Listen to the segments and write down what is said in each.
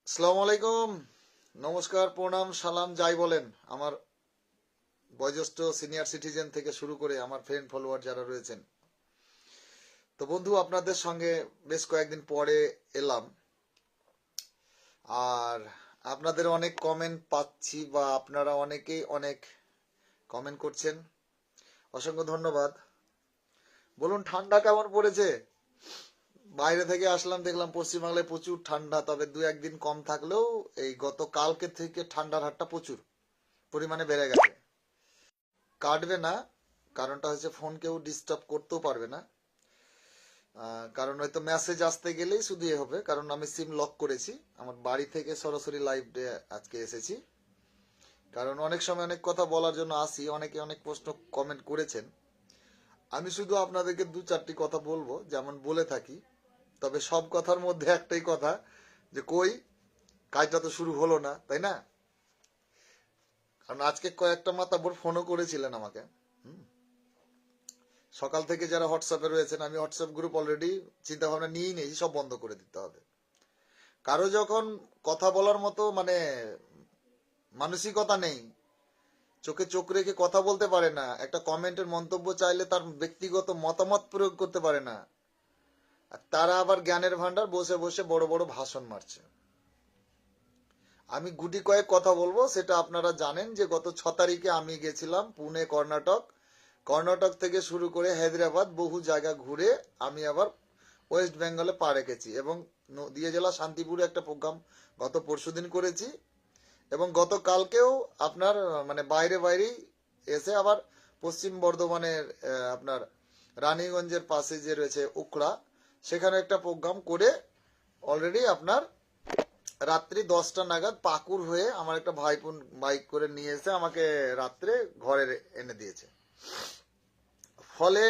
আসসালামু আলাইকুম, নমস্কার, প্রণাম, সালাম যাই বলেন আমার বয়োজ্যেষ্ঠ সিনিয়র সিটিজেন থেকে শুরু করে আমার ফ্রেন্ড ফলোয়ার যারা রয়েছেন। তো বন্ধু, আপনাদের সঙ্গে বেশ কয়েকদিন পরে এলাম। আর আপনাদের অনেক কমেন্ট পাচ্ছি, বা আপনারা অনেকেই অনেক কমেন্ট করছেন, অসংখ্য ধন্যবাদ। বলুন, ঠান্ডা কেমন পড়েছে? বাইরে থেকে আসলাম, দেখলাম পশ্চিমবাংলায় প্রচুর ঠান্ডা, তবে দু একদিন কম থাকলেও এই গত কালকে থেকে ঠান্ডার হারটা প্রচুর পরিমাণে বেড়ে গেছে। কাটবে না, কারণটা হচ্ছে ফোন কেউ ডিস্টার্ব করতেও পারবে না। কারণ হয়তো মেসেজ আসতে গেলেই শুধু এ হবে, কারণ আমি সিম লক করেছি। আমার বাড়ি থেকে সরাসরি লাইভ আজকে এসেছি, কারণ অনেক সময় অনেক কথা বলার জন্য আসি, অনেকে অনেক প্রশ্ন কমেন্ট করেছেন। আমি শুধু আপনাদেরকে দু চারটি কথা বলবো, যেমন বলে থাকি। তবে সব কথার মধ্যে একটাই কথা, যে কই কাজটা তো শুরু হলো না, তাই না? কারণ আজকে কয়েকটা মাতাব্বর ফোনও করেছিলেন আমাকে। সকাল থেকে যারা হোয়াটসঅ্যাপে রয়েছেন, আমি হোয়াটসঅ্যাপ গ্রুপ অলরেডি চিন্তা ভাবনা নিয়েই নেই, সব বন্ধ করে দিতে হবে। কারো যখন কথা বলার মতো মানসিকতা নেই, চোখে চোখ রেখে কথা বলতে পারে না, একটা কমেন্টের মন্তব্য চাইলে তার ব্যক্তিগত মতামত প্রয়োগ করতে পারে না, আর তারা আবার জ্ঞানের ভান্ডার বসে বসে বড় বড় ভাষণ মারছে। আমি গুটি কয়েক কথা বলবো, সেটা আপনারা জানেন যে গত 6 তারিখে আমি গেছিলাম পুনে, কর্ণাটক। কর্ণাটক থেকে শুরু করে হায়দ্রাবাদ, বহু জায়গা ঘুরে আমি আবার ওয়েস্ট বেঙ্গলে পা রেখেছি, এবং নদিয়া জেলা শান্তিপুরে একটা প্রোগ্রাম গত পরশুদিন করেছি, এবং গতকালকেও আপনার বাইরে বাইরেই এসে আবার পশ্চিম বর্ধমানের আপনার রানীগঞ্জের পাশে যে রয়েছে উখড়া, সেখানে একটা প্রোগ্রাম করে অলরেডি আপনার রাত্রি 10টা নাগাদ পাকুড় হয়ে আমার একটা ভাইপোন বাইক করে নিয়ে এসে আমাকে রাত্রে ঘরে এনে দিয়েছে। ফলে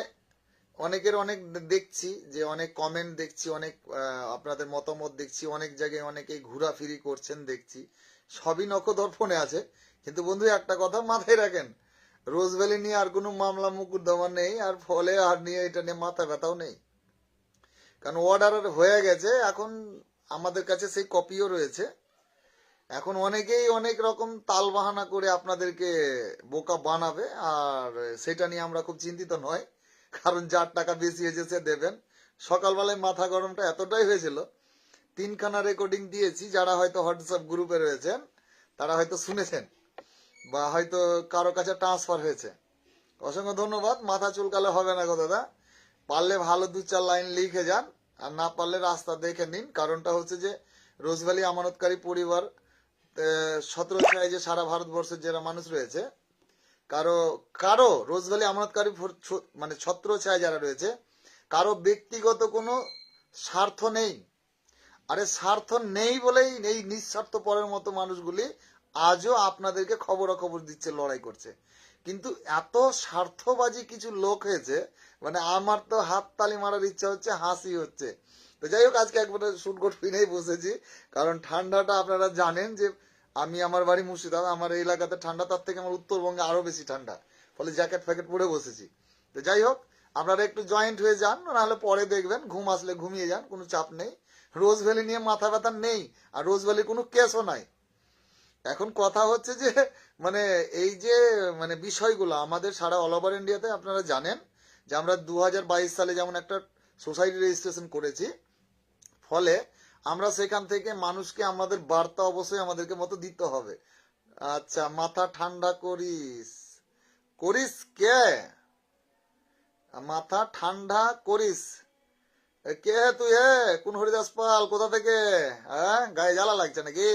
অনেকের অনেক দেখছি, যে অনেক কমেন্ট দেখছি, অনেক আপনাদের মতামত দেখছি, অনেক জায়গায় অনেকেই ঘোরাফিরি করছেন দেখছি, সবই নখদর্পণে আছে। কিন্তু বন্ধু, একটা কথা মাথায় রাখেন, রোজভ্যালি নিয়ে আর কোনো মামলা মোকদ্দমা নেই, আর ফলে আর নিয়ে এটা নিয়ে মাথা ব্যথাও নেই, কারণ অর্ডার হয়ে গেছে। এখন আমাদের কাছে সেই কপিও রয়েছে। এখন অনেকেই অনেক রকম তাল বাহানা করে আপনাদেরকে বোকা বানাবে, আর সেটা নিয়ে আমরা খুব চিন্তিত নয়, কারণ যার টাকা বেশি হয়েছে সে দেবেন। সকালবেলায় মাথা গরমটা এতটাই হয়েছিল, 3খানা রেকর্ডিং দিয়েছি। যারা হয়তো হোয়াটসঅ্যাপ গ্রুপে রয়েছেন তারা হয়তো শুনেছেন, বা হয়তো কারো কাছে ট্রান্সফার হয়েছে। অসংখ্য ধন্যবাদ। মাথা চুলকালে হবে না গো দাদা, পারলে ভালো 2-4 লাইন লিখে যান, আর না পারলে রাস্তা দেখে নিন। কারণটা হচ্ছে যে রোজভ্যালি আমানতকারী পরিবার 17 সাইজে সারা ভারতবর্ষের যারা মানুষ রয়েছে, কারো কারো রোজভ্যালি আমানতকারী ছত্র ছায় যারা রয়েছে, কারো ব্যক্তিগত কোনো স্বার্থ নেই। আরে স্বার্থ নেই বলেই এই নিঃস্বার্থ পরের মতো মানুষগুলি আজও আপনাদেরকে খবরাখবর দিচ্ছে, লড়াই করছে। কিন্তু এত স্বার্থবাজি কিছু লোক হয়েছে, আমার তো হাত তালি মারার ইচ্ছা হচ্ছে, হাসি হচ্ছে। তো যাই হোক, আজকে একবারে শুটকোট পিনেই বসেছি, কারণ ঠান্ডাটা আপনারা জানেন যে আমি আমার বাড়ি মুর্শিদাবাদ, আমার এই এলাকাতে ঠান্ডা, তার থেকে আমার উত্তরবঙ্গে আরো বেশি ঠান্ডা, ফলে জ্যাকেট ফ্যাকেট পরে বসেছি। তো যাই হোক, আপনারা একটু জয়েন্ট হয়ে যান, নাহলে পরে দেখবেন ঘুম আসলে ঘুমিয়ে যান, কোনো চাপ নেই। রোজভ্যালি নিয়ে মাথা ব্যথা নেই, আর রোজভ্যালি কোনো কেসও নাই। এখন কথা হচ্ছে যে এই যে বিষয়গুলো আমাদের সারা অল ওভার ইন্ডিয়াতে আপনারা জানেন যে আমরা 2022 সালে যেমন একটা সোসাইটি রেজিস্ট্রেশন করেছি, ফলে আমরা সেখান থেকে মানুষকে আমাদের বার্তা অবশ্যই আমাদেরকে মতো দিতে হবে। আচ্ছা, মাথা ঠান্ডা করিস করিস কে? মাথা ঠান্ডা করিস কে? তুই কোন হরিদাস পাল, কোথা থেকে? হ্যাঁ, গায়ে জ্বালা লাগছে নাকি?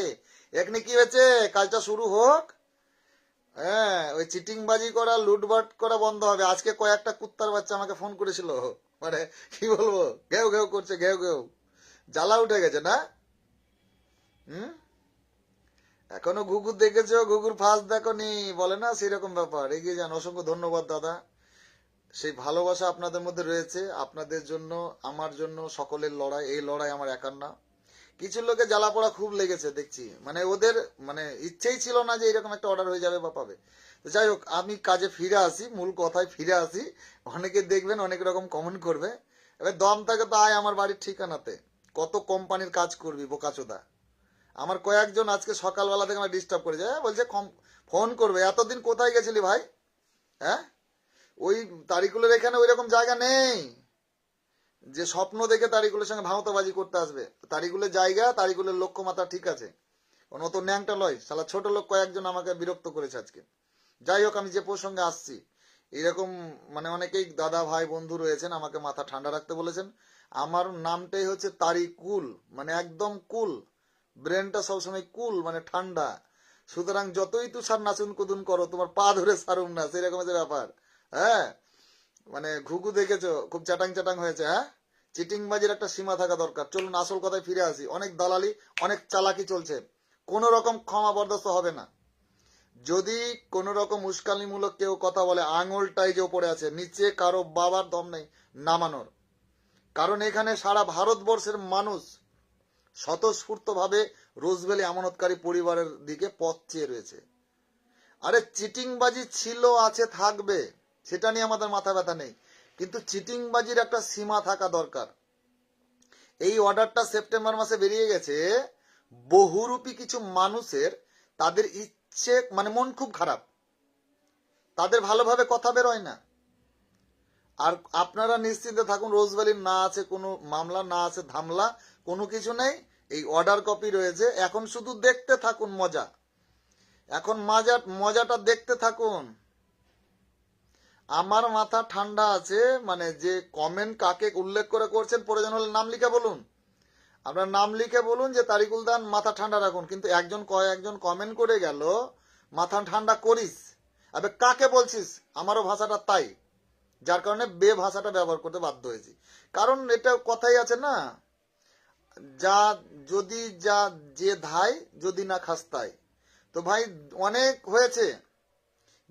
এখনি কি হয়েছে? কাজটা শুরু হোক। হ্যাঁ, ওই চিটিংবাজি করা, লুটবাট করা বন্ধ হবে। আজকে কয়েকটা কুত্তার বাচ্চা আমাকে ফোন করেছিল, মানে কি বলবো, ঘেউ ঘেউ করছে, ঘেউ ঘেউ, জ্বালা উঠে গেছে না? হুম, এখনো ঘুঘুর দেখেছো? ঘুঘুর ফাঁস দেখো নি, বলে না, সেরকম ব্যাপার। এগিয়ে যান। অসংখ্য ধন্যবাদ দাদা, সেই ভালোবাসা আপনাদের মধ্যে রয়েছে। আপনাদের জন্য, আমার জন্য সকলের লড়াই, এই লড়াই আমার একার না। কিছু লোকে জ্বালা পোড়া খুব লেগেছে দেখছি, ওদের ইচ্ছেই ছিল না যে এরকম একটা অর্ডার হয়ে যাবে বা পাবে। তো যাই হোক, আমি কাজে ফিরে আসি, মূল কথায় ফিরে আসি। অনেকে দেখবেন অনেক রকম কমেন্ট করবে, এবার দম থাকে তো আয় আমার বাড়ির ঠিকানাতে। কত কোম্পানির কাজ করবি বোকাচোদা? আমার কয়েকজন আজকে সকালবেলা থেকে আমার ডিস্টার্ব করেছে, বলছে ফোন করবে। এতদিন কোথায় গেছিলি ভাই? হ্যাঁ, ওই তারিকুলের এখানে ওই রকম জায়গা নেই যে স্বপ্ন দেখে তারিকুলের সঙ্গে ভাঁওতাবাজি করতে আসবে। তারিকুলের জায়গা, তারিকুলের লক্ষ্যমাত্রা ঠিক আছে, অত ন্যাংটা লয়। শালা ছোট লোক কয়েকজন আমাকে বিরক্ত করেছে আজকে। যাই হোক, আমি যে প্রসঙ্গে আসছি, এরকম মানে অনেকেই দাদা ভাই বন্ধু রয়েছেন, আমাকে মাথা ঠান্ডা রাখতে বলেছেন। আমার নামটাই হচ্ছে তারিকুল, মানে একদম কুল, ব্রেনটা সবসময় কুল মানে ঠান্ডা। সুতরাং যতই তুষার নাচুন কুদুন করো, তোমার পা ধরে সারুম না, সেরকম যে ব্যাপার। হ্যাঁ, মানে ঘুঘু দেখেছো, খুব চাটাং চাটাং হয়েছে। হ্যাঁ, চিটিংবাজির একটা সীমা থাকা দরকার। চলুন আসল কথায় ফিরে আসি। অনেক দালালি, অনেক চালাকি চলছে, কোন রকম ক্ষমা বরদাস্ত হবে না। যদি কোন রকম উস্কানিমূলক কেউ কথা বলে, আঙুলটাই যে ওপরে আছে, নিচে কারো বাবার দম নেই নামানোর। কারণ এখানে সারা ভারতবর্ষের মানুষ স্বতঃস্ফূর্ত ভাবে রোজভ্যালি আমানতকারী পরিবারের দিকে পথ চেয়ে রয়েছে। আরে চিটিংবাজি ছিল, আছে, থাকবে, সেটা নিয়ে আমাদের মাথা ব্যথা নেই, কিন্তু চিটিংবাজির একটা সীমা থাকা দরকার। এই অর্ডারটা সেপ্টেম্বর মাসে বেরিয়ে গেছে। বহুরূপী কিছু মানুষের, তাদের ইচ্ছে মানে মন খুব খারাপ, তাদের ভালোভাবে কথা বেরোয় না। আর আপনারা নিশ্চিন্তে থাকুন, রোজভ্যালির না আছে কোনো মামলা, না আছে ধামলা, কোনো কিছু নেই। এই অর্ডার কপি রয়েছে, এখন শুধু দেখতে থাকুন মজা। এখন মজাটা দেখতে থাকুন। আমার মাথা ঠান্ডা আছে, মানে যে কমেন্ট কাকে উল্লেখ করে করছেন, প্রয়োজন হলে নাম লিখে বলুন। আপনার নাম লিখে বলুন যে তারিকুল দান মাথা ঠান্ডা রাখুন। কিন্তু কয়েকজন কমেন্ট করে গেল মাথা ঠান্ডা করিস। আবে কাকে বলছিস? আমারও ভাষাটা তাই, যার কারণে বে ভাষাটা ব্যবহার করতে বাধ্য হয়েছি। কারণ এটা কথাই আছে না, যা যদি যা যে ধাই যদি না খাস্তায়। তো ভাই অনেক হয়েছে।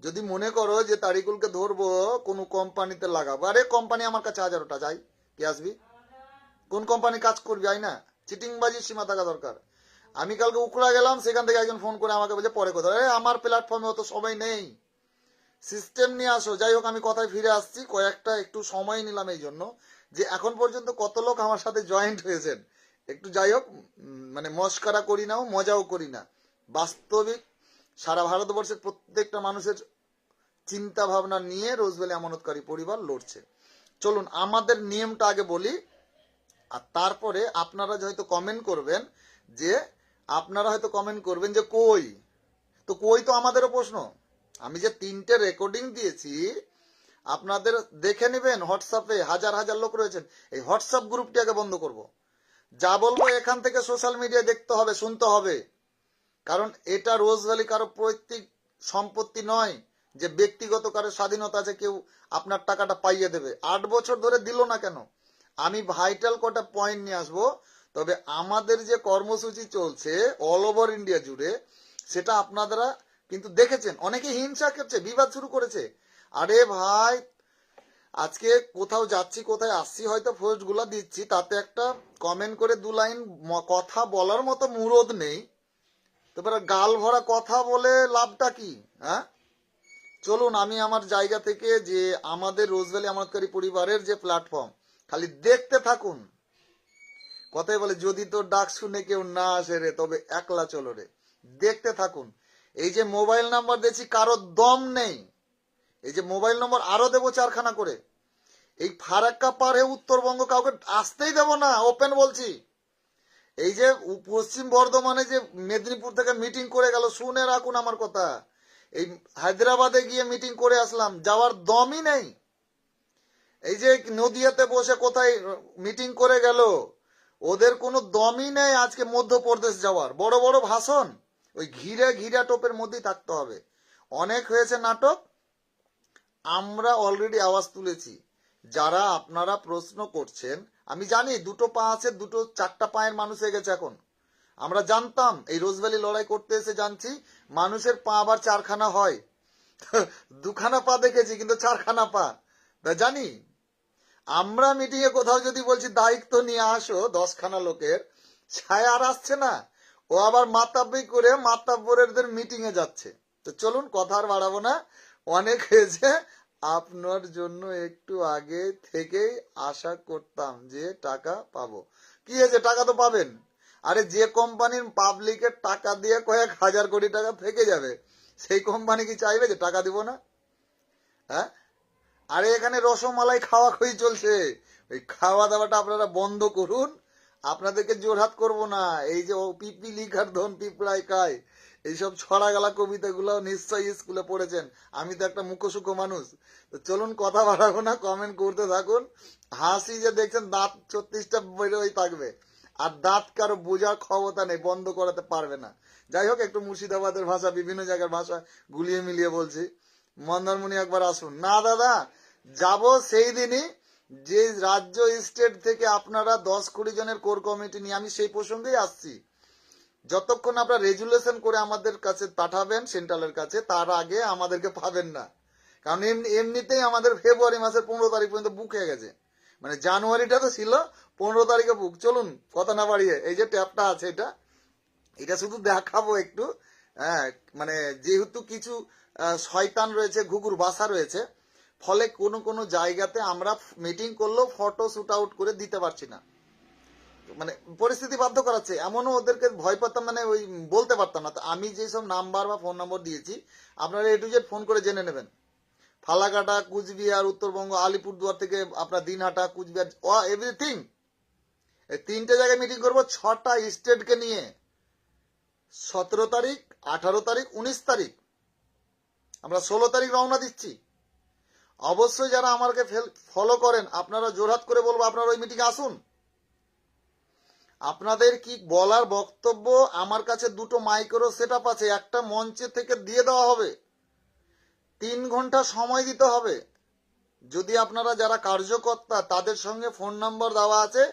যদি মনে করো যে তারিকুলকে ধরবো কোনো কোম্পানিতে লাগাবো, আরে কোম্পানি আমার কাছে 1000টা, যাই কে আসবি? কোন কোম্পানি কাজ করবি? আই না, চিটিংবাজির সীমা থাকা দরকার। আমি কালকে উখড়া গেলাম, সেখান থেকে একজন ফোন করে আমাকে বলছে পরে কথা, আমার প্ল্যাটফর্মে অত সময় নেই, সিস্টেম নিয়ে আসো। যাই হোক, আমি কথায় ফিরে আসছি। কয়েকটা একটু সময় নিলাম এই জন্য যে এখন পর্যন্ত কত লোক আমার সাথে জয়েন্ট হয়েছেন। একটু যাই হোক, মানে মস্করা করি না, মজাও করি না, বাস্তবিক সারা ভারতবর্ষের প্রত্যেকটা মানুষের চিন্তা ভাবনা নিয়ে রোজভ্যালি আমানতকারী পরিবার লড়ছে। চলুন আমাদের নিয়মটা আগে বলি, আর তারপরে আপনারা হয়তো কমেন্ট করবেন যে কই, তো কই তো আমাদেরও প্রশ্ন। আমি যে 3টে রেকর্ডিং দিয়েছি, আপনাদের দেখে নেবেন। হোয়াটসঅ্যাপে হাজার হাজার লোক রয়েছেন, এই হোয়াটসঅ্যাপ গ্রুপটি আগে বন্ধ করব। যা বলবো এখান থেকে সোশ্যাল মিডিয়ায় দেখতে হবে, শুনতে হবে। কারণ এটা রোজভ্যালি কারো পৈতৃক সম্পত্তি নয় যে ব্যক্তিগত কারো স্বাধীনতা আছে কেউ আপনার টাকাটা পাইয়ে দেবে। 8 বছর ধরে দিল না কেন? আমি ভাইটাল কটা পয়েন্ট নিয়ে আসবো। তবে আমাদের যে কর্মসূচি চলছে অল ওভার ইন্ডিয়া জুড়ে, সেটা আপনারা কিন্তু দেখেছেন। অনেকে হিংসা করছে, বিবাদ শুরু করেছে। আরে ভাই, আজকে কোথাও যাচ্ছি, কোথায় আসছি, হয়তো পোস্ট গুলা দিচ্ছি, তাতে একটা কমেন্ট করে 2 লাইন কথা বলার মতো মুরদ নেই, তারপরে গাল ভরা কথা বলে লাভটা কি? হ্যাঁ, চলুন আমি আমার জায়গা থেকে, যে আমাদের রোজভ্যালি আমানতকারী পরিবারের যে প্ল্যাটফর্ম, খালি দেখতে থাকুন। কথাই বলে, যদি তোর ডাক শুনে কেউ না আসে রে, তবে একলা চলো রে। দেখতে থাকুন। এই যে মোবাইল নাম্বার দিয়েছি, কারো দম নেই। এই যে মোবাইল নম্বর আরো দেবো 4খানা করে। এই ফারাক্কা পার হয়ে উত্তরবঙ্গ কাউকে আসতেই দেব না, ওপেন বলছি। এই যে পশ্চিম বর্ধমানে যে মেদিনীপুর থেকে মিটিং করে গেল, শুনে রাখুন আমার কথা। এই হায়দ্রাবাদে গিয়ে মিটিং করে আসলাম, যাওয়ার দমই নেই। এই যে নদিয়াতে বসে কোথায় মিটিং করে গেল, ওদের কোনো দমই নেই আজকে মধ্যপ্রদেশ যাওয়ার। বড় বড় ভাষণ, ওই ঘিরা টোপের মধ্যেই থাকতে হবে। অনেক হয়েছে নাটক, আমরা অলরেডি আওয়াজ তুলেছি। যারা আপনারা প্রশ্ন করছেন, আমি জানি 2টো পা আছে, 4টা পায়ের মানুষ হয়ে গেছে এখন। আমরা জানতাম, এই রোজভ্যালি লড়াই করতে এসে জানছি মানুষের পা আবার 4খানা হয়। 2খানা পা দেখেছি, কিন্তু 4খানা পা জানি। আমরা মিটিং এ কোথাও যদি বলছি দায়িত্ব নিয়ে আসো 10খানা লোকের, ছায়া আর আসছে না, ও আবার মাতাব্বি করে মাতাব্বরের মিটিং এ যাচ্ছে। তো চলুন কথা আর বাড়াবো না, অনেক হয়েছে। আপনার জন্য একটু আগে থেকেই আশা করতাম যে টাকা পাবো। কি হয়েছে? টাকা তো পাবেন। আরে যে কোম্পানির পাবলিকের টাকা দিয়ে কয়েক হাজার কোটি টাকা থেকে যাবে, সেই কোম্পানি কি চাইবে যে টাকা দিব না? হ্যাঁ, আরে এখানে রসমালাই খাওয়া খুবই চলছে, ওই খাওয়া দাওয়াটা আপনারা বন্ধ করুন। আপনাদেরকে জোরহাত করব না। এই যে ও পিপি লিখার ধন পিঁপড়ায় খায়, এইসব ছড়া গেলা কবিতাগুলো নিশ্চয়ই স্কুলে পড়েছেন। আমি তো একটা মুখোসুখো মানুষ। তো চলুন কথা বাড়াবো না, কমেন্ট করতে থাকুন। হাসি যে দেখছেন দাঁত 36টা বেরোই থাকবে, আর দাঁত কারো বোঝার ক্ষমতা নেই, বন্ধ করাতে পারবে না। যাই হোক, একটু মুর্শিদাবাদের ভাষা বিভিন্ন জায়গার ভাষা গুলিয়ে মিলিয়ে বলছি। মন্দারমণি একবার আসুন না দাদা, যাব সেই দিনই যে রাজ্য স্টেট থেকে আপনারা 10-20 জনের কোর কমিটি নিয়ে, আমি সেই প্রসঙ্গেই আসছি। যতক্ষণ আপনারা রেজুলেশন করে আমাদের কাছে পাঠাবেন সেন্ট্রালের কাছে, তার আগে আমাদেরকে পাবেন না। কারণ এমনিতেই আমাদের ফেব্রুয়ারি মাসের 15 তারিখ পর্যন্ত বুক হয়ে গেছে। মানে জানুয়ারিটা তো ছিল, 15 তারিখে বুক। চলুন কথা না বাড়িয়ে, এই যে ট্যাবটা আছে এটা শুধু দেখাবো একটু। হ্যাঁ, মানে যেহেতু কিছু শয়তান রয়েছে, ঘুঘুর বাসা রয়েছে, ফলে কোনো কোনো জায়গাতে আমরা মিটিং করলেও ফটো শুট আউট করে দিতে পারছি না। মানে পরিস্থিতি বাধ্য করাচ্ছে। এমনও ওদেরকে ভয় পেতাম, মানে ওই বলতে পারতাম না। তো আমি যেসব নাম্বার বা ফোন নম্বর দিয়েছি, আপনারা A to Z ফোন করে জেনে নেবেন। ফালাকাটা, কুচবিহার, উত্তরবঙ্গ, আলিপুরদুয়ার থেকে আপনার দিনহাটা, কুচবিহার, এভরিথিং। এই 3টে জায়গায় মিটিং করবো 6টা স্টেটকে নিয়ে। 17 তারিখ, 18 তারিখ, 19 তারিখ, আমরা 16 তারিখ রওনা দিচ্ছি। অবশ্যই যারা আমাকে ফলো করেন, আপনারা জোরহাত করে বলবো আপনারা ওই মিটিং আসুন। আপনাদের কি বলার বক্তব্য, আমার কাছে 2টো মাইক্রো সেটআপ আছে, একটা মঞ্চে থেকে দিয়ে দেওয়া হবে। 3 ঘন্টা সময় দিতে হবে। যদি আপনারা যারা কার্যকর্তা, তাদের সঙ্গে ফোন নাম্বার দেওয়া আছে,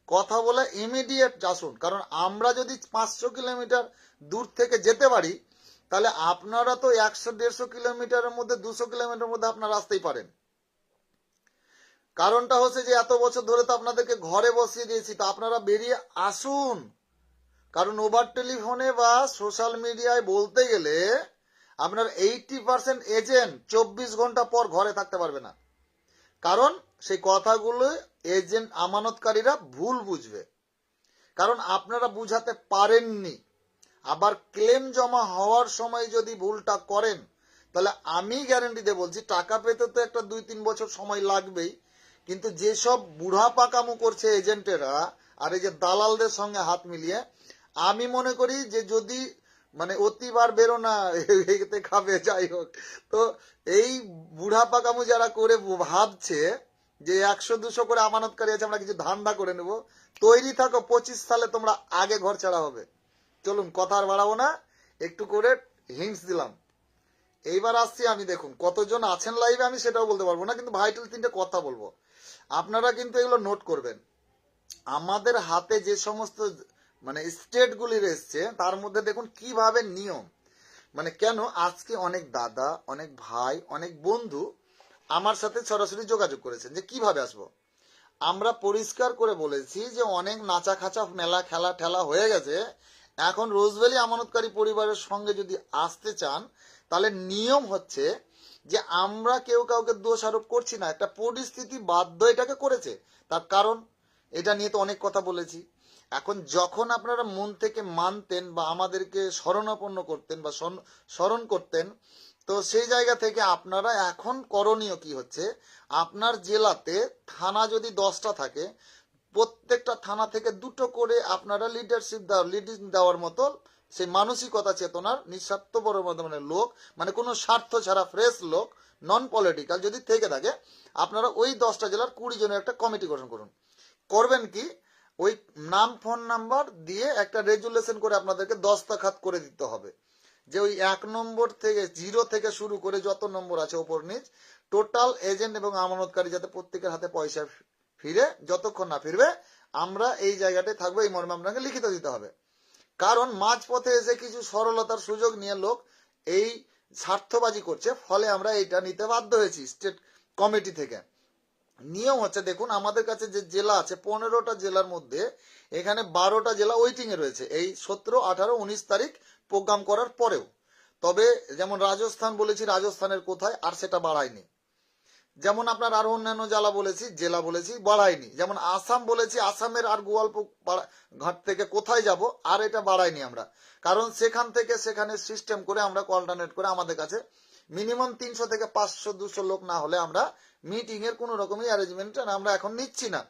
কথা বলে ইমিডিয়েট আসুন। কারণ আমরা যদি 500 কিলোমিটার দূর থেকে যেতে পারি, তাহলে আপনারা তো 100-150 কিলোমিটারের মধ্যে, 200 কিলোমিটারের মধ্যে আপনারা আসতেই পারেন। কারণটা হচ্ছে যে এত বছর ধরে তো আপনাদেরকে ঘরে বসিয়ে দিয়েছি, তো আপনারা বেরিয়ে আসুন। কারণ ওভার টেলিফোনে বা সোশ্যাল মিডিয়ায় বলতে গেলে আপনার 80% এজেন্ট 24 ঘন্টা পর ঘরে থাকতে পারবে না। কারণ সেই কথাগুলো এজেন্ট আমানতকারীরা ভুল বুঝবে, কারণ আপনারা বুঝাতে পারেননি। আবার ক্লেম জমা হওয়ার সময় যদি ভুলটা করেন, তাহলে আমি গ্যারেন্টি দিয়ে বলছি টাকা পেতে তো একটা 2-3 বছর সময় লাগবেই। কিন্তু যেসব বুড়া পাকামো করছে এজেন্টেরা, আর এই যে দালালদের সঙ্গে হাত মিলিয়ে, আমি মনে করি যে যদি মানে অতিবার বেরো না এতে খাবে। যাই হোক, তো এই বুড়া পাকামো যারা করে ভাবছে যে 100-200 করে আমানতকারী আছে, আমরা কিছু ধান্দা করে নেব, তৈরি থাকো, 25 সালে তোমরা আগে ঘর ছাড়া হবে। চলুন কথা আর বাড়াবো না, একটু করে হিন্টস দিলাম। এইবার আসছি আমি, দেখুন কতজন আছেন লাইভে আমি সেটাও বলতে পারবো না, কিন্তু ভাইটাল 3টে কথা বলবো, আপনারা কিন্তু এগুলো নোট করবেন। আমাদের হাতে যে সমস্ত মানে স্টেটগুলি রয়েছে, তার মধ্যে দেখুন কিভাবে নিয়ম, মানে কেন আজকে অনেক দাদা, অনেক ভাই, অনেক বন্ধু আমার সাথে সরাসরি যোগাযোগ করেছেন যে কিভাবে আসবো। আমরা পরিষ্কার করে বলেছি যে অনেক নাচা খাচা মেলা খেলা ঠেলা হয়ে গেছে। এখন রোজভ্যালি আমানতকারী পরিবারের সঙ্গে যদি আসতে চান, তাহলে নিয়ম হচ্ছে যে আমরা কেউ কাউকে দোষ আরোপ করছি না, একটা পরিস্থিতি বাধ্য এটাকে করেছে। তার কারণ এটা নিয়ে তো অনেক কথা বলেছি। এখন যখন আপনারা মন থেকে মানতেন বা আমাদেরকে শরণাপন্ন করতেন বা স্মরণ করতেন, তো সেই জায়গা থেকে আপনারা এখন করণীয় কি হচ্ছে, আপনার জেলাতে থানা যদি 10টা থাকে, প্রত্যেকটা থানা থেকে 2টো করে আপনারা লিডিং দেওয়ার মতো সেই মানসিকতা চেতনার নিঃস্বার্থপর মানে লোক, মানে কোনো স্বার্থ ছাড়া ফ্রেশ লোক, নন পলিটিক্যাল যদি থেকে থাকে, আপনারা ওই 10টা জেলার 20 জনের একটা কমিটি গঠন করুন। করবেন কি, ওই নাম ফোন নাম্বার দিয়ে একটা রেজুলেশন করে আপনাদেরকে দস্তখত করে দিতে হবে যে ওই 1 নম্বর থেকে 0 থেকে শুরু করে যত নম্বর আছে ওপর নিচ টোটাল এজেন্ট এবং আমানতকারী যাতে প্রত্যেকের হাতে পয়সা ফিরে, যতক্ষণ না ফিরবে আমরা এই জায়গাটায় থাকবো, এই মর্মে আপনাকে লিখিত দিতে হবে। কারণ মাঝপথে এসে কিছু সরলতার সুযোগ নিয়ে লোক এই স্বার্থবাজি করছে, ফলে আমরা এটা নিতে বাধ্য হয়েছি স্টেট কমিটি থেকে। নিয়ম হচ্ছে, দেখুন আমাদের কাছে যে জেলা আছে 15টা জেলার মধ্যে এখানে 12টা জেলা ওয়েটিং এ রয়েছে এই 17, 18, 19 তারিখ প্রোগ্রাম করার পরেও। তবে যেমন রাজস্থান বলেছি, রাজস্থানের কোথায় আর সেটা বাড়ায়নি। যেমন আপনার আরো অন্যান্য জেলা বলেছি বাড়ায়নি, যেমন আসাম বলেছি, আসামের আর ঘাট থেকে কোথায় যাব আর এটা বাড়াইনি আমরা, কারণ সেখান থেকে সেখানে সিস্টেম করে আমরা অল্টারনেট করে আমাদের কাছে মিনিমাম 300 থেকে 500 200 লোক না হলে আমরা মিটিং এর কোনো রকমই অ্যারেঞ্জমেন্ট আমরা এখন নিচ্ছি না।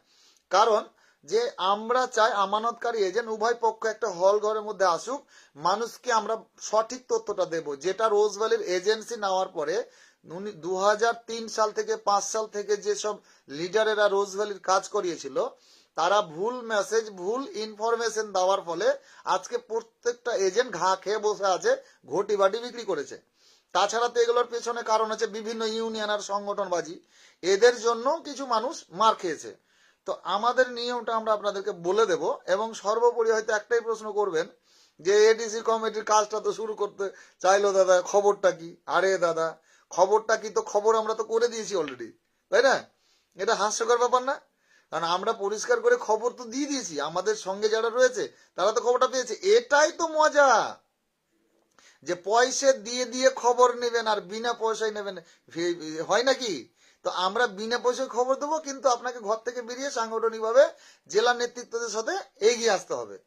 কারণ যে আমরা চাই আমানতকারী এজেন্ট উভয় পক্ষ একটা হল ঘরের মধ্যে আসুক, মানুষকে আমরা সঠিক তথ্যটা দেব, যেটা রোজ ভ্যালির এজেন্সি নেওয়ার পরে 2003 সাল থেকে 5 সাল থেকে যেসব লিডারেরা রোজ ভ্যালির কাজ করিয়েছিল তারা ভুল মেসেজ ভুল ইনফরমেশন দেওয়ার ফলে আজকে প্রত্যেকটা এজেন্ট ঘা খেয়ে বসে আছে, ঘটি বাটি বিক্রি করেছে। তাছাড়া তো এগুলোর পেছনে কারণ হচ্ছে বিভিন্ন ইউনিয়ন আর সংগঠনবাজি, এদের জন্য কিছু মানুষ মার খেয়েছে। তো আমাদের নিয়মটা আমরা আপনাদেরকে বলে দেব, এবং সর্বোপরি হয়তো একটাই প্রশ্ন করবেন যে এডিসি কমিটির কাজটা তো শুরু করতে চাইলো দাদা, খবরটা কি? আরে দাদা, খবরটা কি, তো খবর আমরা তো করে দিয়েছি অলরেডি, তাই না? এটা হাস্যকর ব্যাপার না? কারণ আমরা পরিষ্কার করে খবর তো দিয়ে দিয়েছি, আমাদের সঙ্গে যারা রয়েছে তারা তো খবরটা পেয়েছে। এটাই তো মজা, যে পয়সা দিয়ে দিয়ে খবর নেবেন আর বিনা পয়সায় নেবেন, হয় নাকি? তো আমরা বিনা পয়সায় খবর দেবো, কিন্তু আপনাকে ঘর থেকে বেরিয়ে সাংগঠনিকভাবে জেলা নেতৃত্বদের সাথে এগিয়ে আসতে হবে।